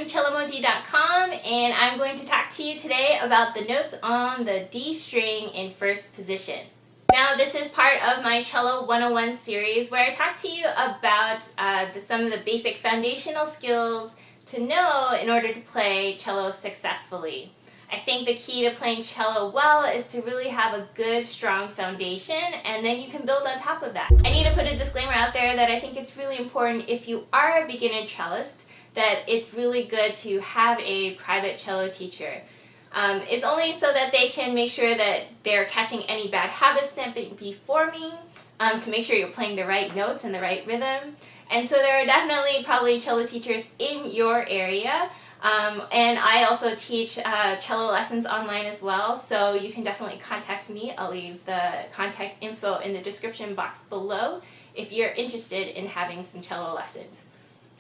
from Cellomoji.com, and I'm going to talk to you today about the notes on the D string in first position. Now, this is part of my Cello 101 series where I talk to you about some of the basic foundational skills to know in order to play cello successfully. I think the key to playing cello well is to really have a good, strong foundation, and then you can build on top of that. I need to put a disclaimer out there that I think it's really important if you are a beginner cellist that it's really good to have a private cello teacher. It's only so that they can make sure that they're catching any bad habits that may be forming, to make sure you're playing the right notes and the right rhythm. And so there are definitely probably cello teachers in your area. And I also teach cello lessons online as well, so you can definitely contact me. I'll leave the contact info in the description box below if you're interested in having some cello lessons.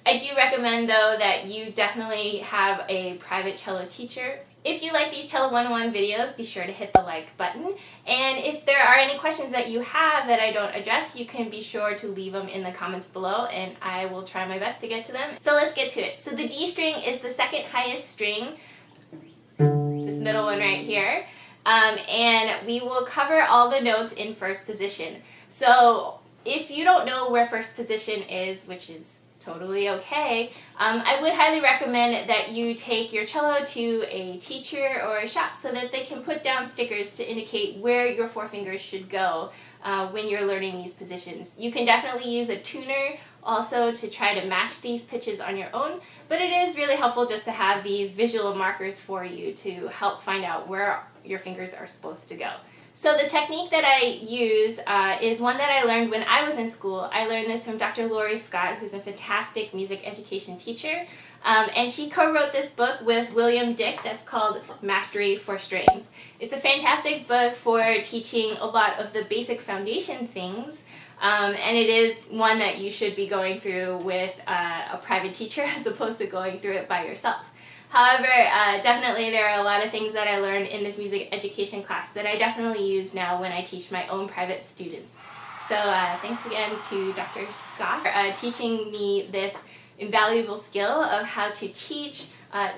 I do recommend, though, that you definitely have a private cello teacher. If you like these Cello 101 videos, be sure to hit the like button. And if there are any questions that you have that I don't address, you can be sure to leave them in the comments below, and I will try my best to get to them. So let's get to it. So the D string is the second highest string, this middle one right here, and we will cover all the notes in first position. So if you don't know where first position is, which is totally okay, I would highly recommend that you take your cello to a teacher or a shop so that they can put down stickers to indicate where your four fingers should go when you're learning these positions. You can definitely use a tuner also to try to match these pitches on your own, but it is really helpful just to have these visual markers for you to help find out where your fingers are supposed to go. So the technique that I use is one that I learned when I was in school. I learned this from Dr. Lori Scott, who's a fantastic music education teacher. And she co-wrote this book with William Dick that's called Mastery for Strings. It's a fantastic book for teaching a lot of the basic foundation things. And it is one that you should be going through with a private teacher as opposed to going through it by yourself. However, definitely there are a lot of things that I learned in this music education class that I definitely use now when I teach my own private students. So thanks again to Dr. Scott for teaching me this invaluable skill of how to teach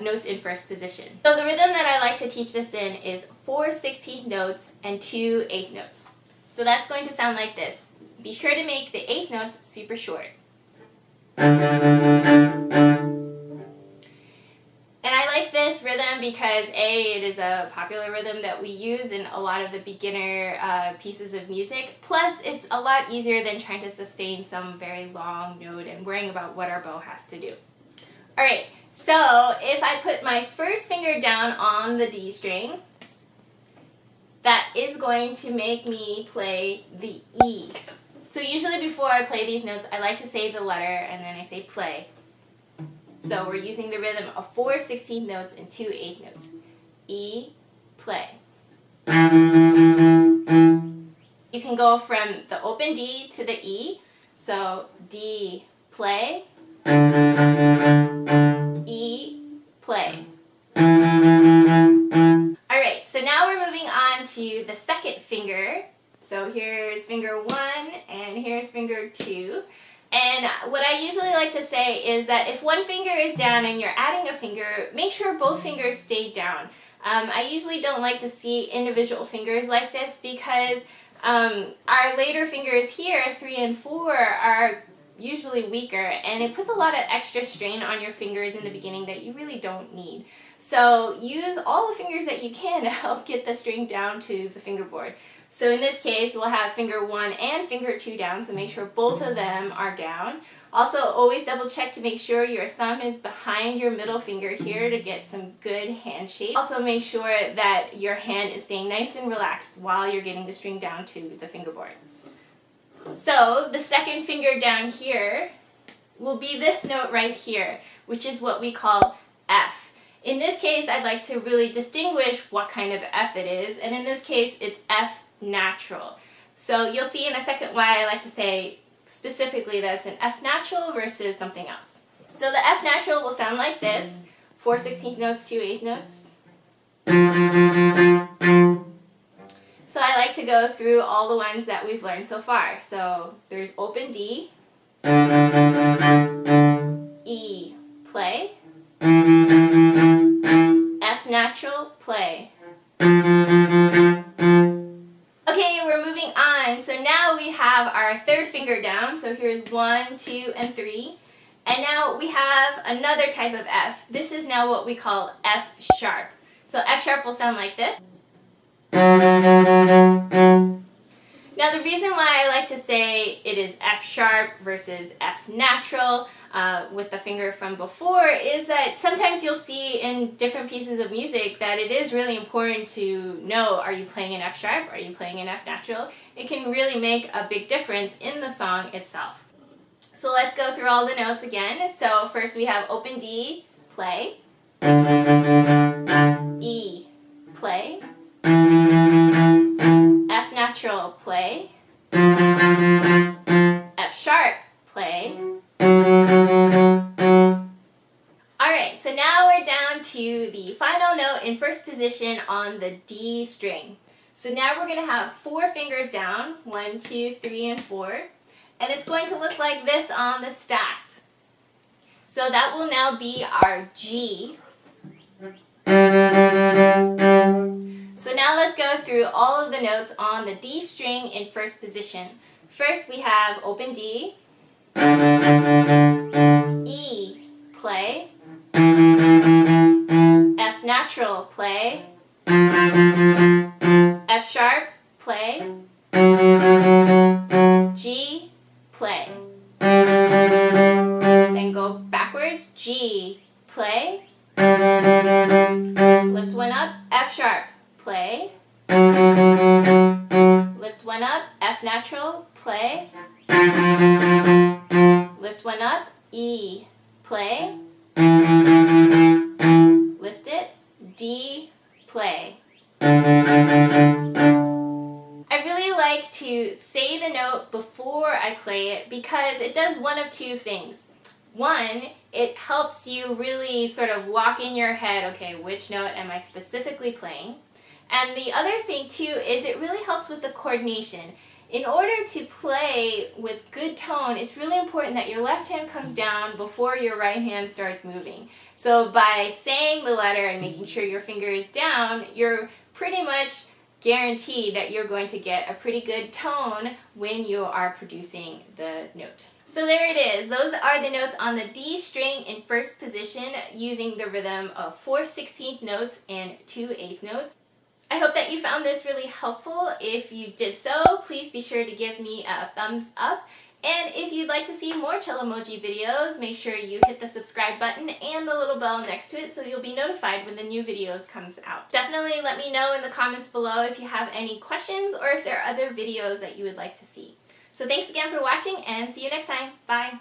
notes in first position. So the rhythm that I like to teach this in is 4 16th notes and 2 8th notes. So that's going to sound like this. Be sure to make the 8th notes super short. And I like this rhythm because A, it is a popular rhythm that we use in a lot of the beginner pieces of music, plus it's a lot easier than trying to sustain some very long note and worrying about what our bow has to do. Alright, so if I put my first finger down on the D string, that is going to make me play the E. So usually before I play these notes, I like to say the letter and then I say play. So we're using the rhythm of 4 16th notes and 2 8th notes. E, play. You can go from the open D to the E. So D, play. E, play. Alright, so now we're moving on to the second finger. So here's finger 1 and here's finger 2. And what I usually like to say is that if one finger is down and you're adding a finger, make sure both fingers stay down. I usually don't like to see individual fingers like this because our later fingers here, 3 and 4, are usually weaker, and it puts a lot of extra strain on your fingers in the beginning that you really don't need. So use all the fingers that you can to help get the string down to the fingerboard. So in this case, we'll have finger 1 and finger 2 down, so make sure both of them are down. Also, always double check to make sure your thumb is behind your middle finger here to get some good hand shape. Also make sure that your hand is staying nice and relaxed while you're getting the string down to the fingerboard. So the second finger down here will be this note right here, which is what we call F. In this case, I'd like to really distinguish what kind of F it is, and in this case, it's F natural. So you'll see in a second why I like to say specifically that it's an F natural versus something else. So the F natural will sound like this, 4 16th notes, 2 8th notes. So I like to go through all the ones that we've learned so far. So there's open D, E, play, F natural, play. Okay, we're moving on. So now we have our third finger down. So here's 1, 2, and 3. And now we have another type of F. This is now what we call F sharp. So F sharp will sound like this. Now the reason why I like to say it is F sharp versus F natural with the finger from before is that sometimes you'll see in different pieces of music that it is really important to know, are you playing an F sharp, are you playing an F natural? It can really make a big difference in the song itself. So let's go through all the notes again. So first we have open D, play, E, play, F natural, play, F sharp, play. Alright, so now we're down to the final note in first position on the D string. So now we're going to have 4 fingers down, 1, 2, 3, and 4. And it's going to look like this on the staff. So that will now be our G. So now let's go through all of the notes on the D string in first position. First we have open D, E, play, F natural, play, F sharp, play, G, play. Then go backwards, G, play, lift one up, F sharp, play, lift one up, F natural, play, lift one up, E, play, lift it, D, play. I really like to say the note before I play it because it does one of two things. One, it helps you really sort of lock in your head, okay, which note am I specifically playing? And the other thing too is it really helps with the coordination. In order to play with good tone, it's really important that your left hand comes down before your right hand starts moving. So by saying the letter and making sure your finger is down, you're pretty much guaranteed that you're going to get a pretty good tone when you are producing the note. So there it is. Those are the notes on the D string in first position using the rhythm of 4 16th notes and 2 8th notes. I hope that you found this really helpful. If you did so, please be sure to give me a thumbs up. And if you'd like to see more Cellomoji videos, make sure you hit the subscribe button and the little bell next to it so you'll be notified when the new videos comes out. Definitely let me know in the comments below if you have any questions or if there are other videos that you would like to see. So thanks again for watching and see you next time. Bye!